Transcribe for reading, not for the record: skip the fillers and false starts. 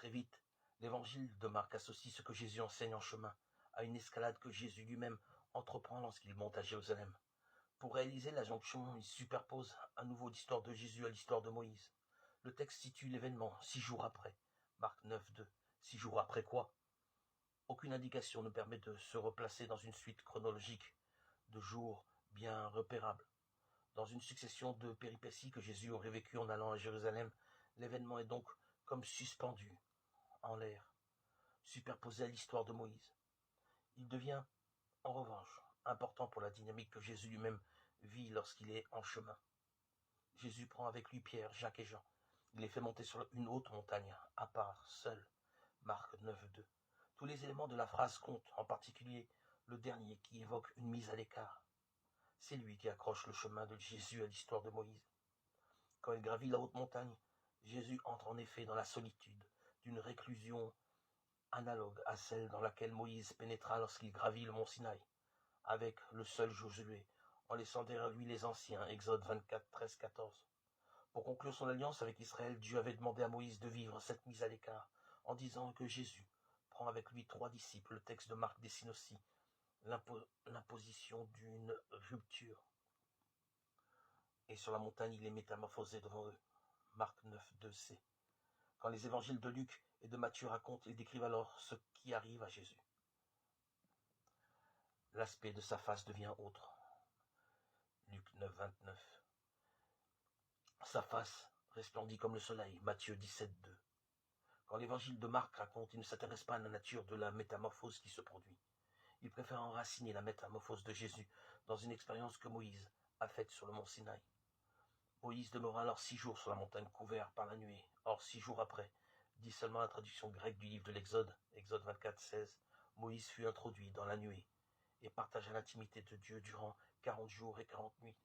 Très vite, l'évangile de Marc associe ce que Jésus enseigne en chemin à une escalade que Jésus lui-même entreprend lorsqu'il monte à Jérusalem. Pour réaliser la jonction, il superpose à nouveau l'histoire de Jésus à l'histoire de Moïse. Le texte situe l'événement 6 jours après. Marc 9, 2. 6 jours après quoi? Aucune indication ne permet de se replacer dans une suite chronologique de jours bien repérables. Dans une succession de péripéties que Jésus aurait vécues en allant à Jérusalem, l'événement est donc comme suspendu en l'air, superposé à l'histoire de Moïse. Il devient, en revanche, important pour la dynamique que Jésus lui-même vit lorsqu'il est en chemin. Jésus prend avec lui Pierre, Jacques et Jean. Il les fait monter sur une haute montagne, à part, seul. Marc 9, 2. Tous les éléments de la phrase comptent, en particulier le dernier qui évoque une mise à l'écart. C'est lui qui accroche le chemin de Jésus à l'histoire de Moïse. Quand il gravit la haute montagne, Jésus entre en effet dans la solitude d'une réclusion analogue à celle dans laquelle Moïse pénétra lorsqu'il gravit le mont Sinaï, avec le seul Josué, en laissant derrière lui les anciens, Exode 24, 13, 14. Pour conclure son alliance avec Israël, Dieu avait demandé à Moïse de vivre cette mise à l'écart, en disant que Jésus prend avec lui 3 disciples. Le texte de Marc dessine aussi l'imposition d'une rupture. Et sur la montagne, il est métamorphosé devant eux. Marc 9, 2c. Quand les évangiles de Luc et de Matthieu racontent, ils décrivent alors ce qui arrive à Jésus. L'aspect de sa face devient autre. Luc 9, 29. Sa face resplendit comme le soleil. Matthieu 17, 2. Quand l'évangile de Marc raconte, il ne s'intéresse pas à la nature de la métamorphose qui se produit. Il préfère enraciner la métamorphose de Jésus dans une expérience que Moïse a faite sur le mont Sinaï. Moïse demeura alors 6 jours sur la montagne couvert par la nuée. Or, 6 jours après, dit seulement la traduction grecque du livre de l'Exode, Exode 24, 16, Moïse fut introduit dans la nuée et partagea l'intimité de Dieu durant 40 jours et 40 nuits.